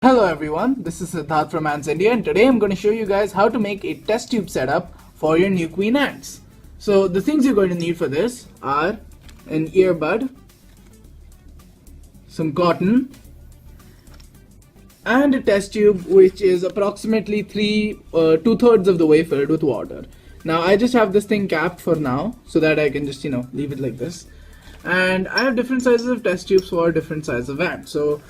Hello everyone, this is Siddharth from Ants India, and today I'm going to show you guys how to make a test tube setup for your new queen ants. So the things you're going to need for this are an earbud, some cotton, and a test tube which is approximately 2/3 of the way filled with water. Now I just have this thing capped for now so that I can just leave it like this. And I have different sizes of test tubes for different sizes of ants. So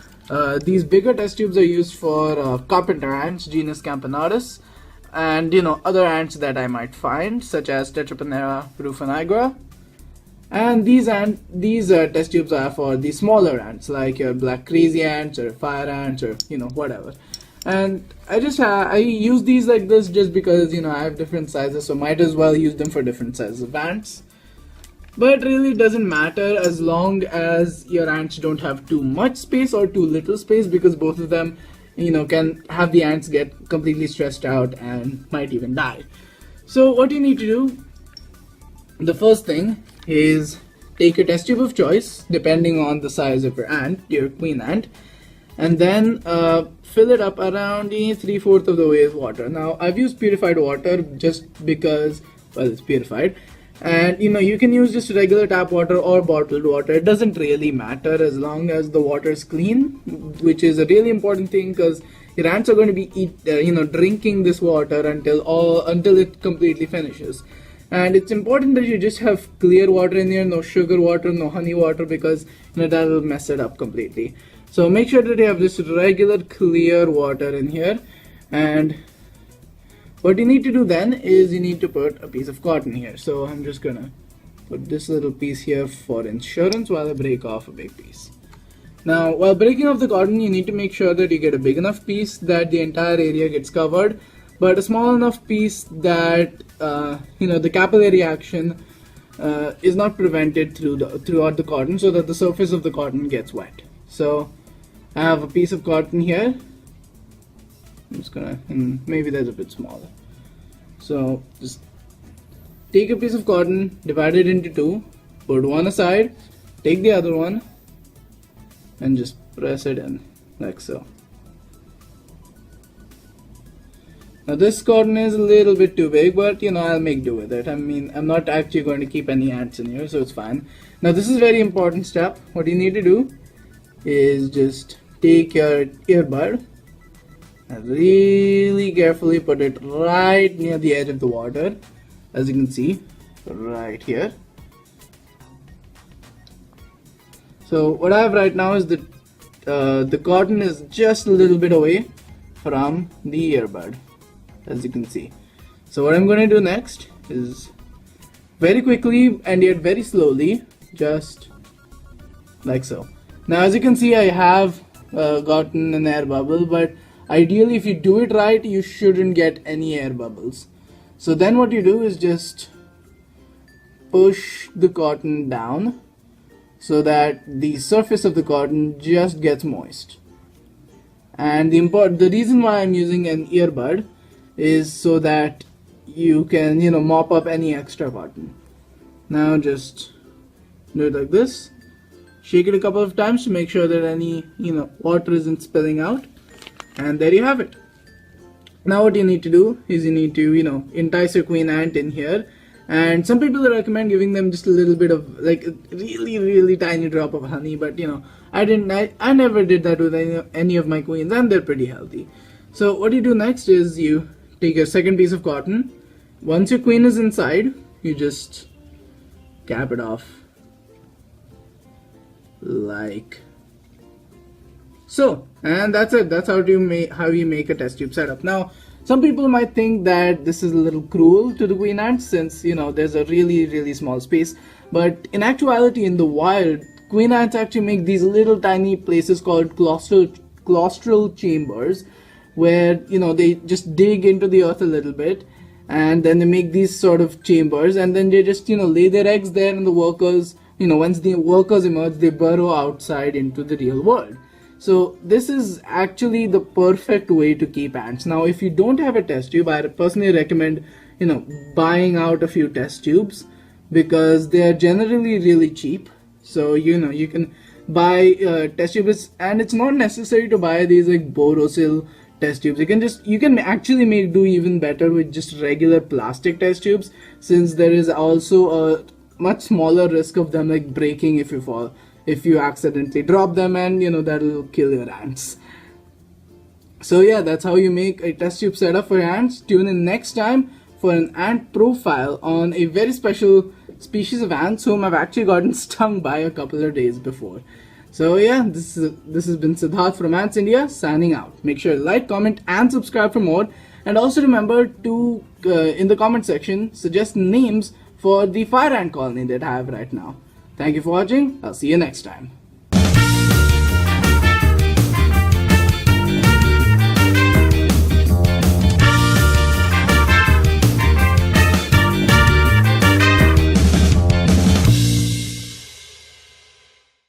these bigger test tubes are used for carpenter ants, genus Camponotus, and other ants that I might find, such as Tetraponera rufanigra. And these test tubes are for the smaller ants, like your black crazy ants or fire ants or whatever. And I use these like this just because I have different sizes, so might as well use them for different sizes of ants. But it really doesn't matter as long as your ants don't have too much space or too little space, because both of them can have the ants get completely stressed out and might even die. So what you need to do, the first thing is take your test tube of choice depending on the size of your ant, your queen ant, and then fill it up around 3/4 of the way with water. Now I've used purified water just because, well, it's purified. And you can use just regular tap water or bottled water. It doesn't really matter as long as the water is clean, which is a really important thing, because your ants are going to be drinking this water until it completely finishes. And it's important that you just have clear water in here, no sugar water, no honey water, because that will mess it up completely. So make sure that you have just regular clear water in here. And what you need to do then is you need to put a piece of cotton here. So I'm just gonna put this little piece here for insurance while I break off a big piece. Now while breaking off the cotton, you need to make sure that you get a big enough piece that the entire area gets covered, but a small enough piece that the capillary action is not prevented throughout the cotton, so that the surface of the cotton gets wet. So I have a piece of cotton here. I'm just gonna, maybe that's a bit smaller. So just take a piece of cotton, divide it into two, put one aside, take the other one, and just press it in like so. Now this cotton is a little bit too big, but I'll make do with it. I mean, I'm not actually going to keep any ants in here, so it's fine. Now this is a very important step. What you need to do is just take your earbud and really carefully put it right near the edge of the water, as you can see right here. So what I have right now is that the cotton is just a little bit away from the earbud, as you can see. So what I'm going to do next is very quickly and yet very slowly, just like so. Now as you can see, I have gotten an air bubble, but ideally if you do it right, you shouldn't get any air bubbles. So then what you do is just push the cotton down so that the surface of the cotton just gets moist. And the reason why I'm using an earbud is so that you can mop up any extra cotton. Now just do it like this. Shake it a couple of times to make sure that any water isn't spilling out. And there you have it. Now what you need to do is you need to entice your queen ant in here, and some people recommend giving them just a little bit of, like, a really tiny drop of honey, but I never did that with any of my queens, and they're pretty healthy. So what you do next is you take your second piece of cotton. Once your queen is inside, you just cap it off like so, and that's it. That's how you make a test tube setup. Now, some people might think that this is a little cruel to the queen ants, since there's a really small space. But in actuality, in the wild, queen ants actually make these little tiny places called claustral chambers, where they just dig into the earth a little bit, and then they make these sort of chambers, and then they just lay their eggs there, and the workers, once the workers emerge, they burrow outside into the real world. So this is actually the perfect way to keep ants. Now if you don't have a test tube, I personally recommend buying out a few test tubes, because they are generally really cheap. So you can buy test tubes, and it's not necessary to buy these like Borosil test tubes. You can actually do even better with just regular plastic test tubes, since there is also a much smaller risk of them like breaking if you accidentally drop them, and that'll kill your ants. So yeah, that's how you make a test tube setup for ants. Tune in next time for an ant profile on a very special species of ants whom I've actually gotten stung by a couple of days before. So yeah, this has been Siddharth from Ants India signing out. Make sure to like, comment and subscribe for more, and also remember to in the comment section suggest names for the fire ant colony that I have right now. Thank you for watching. I'll see you next time.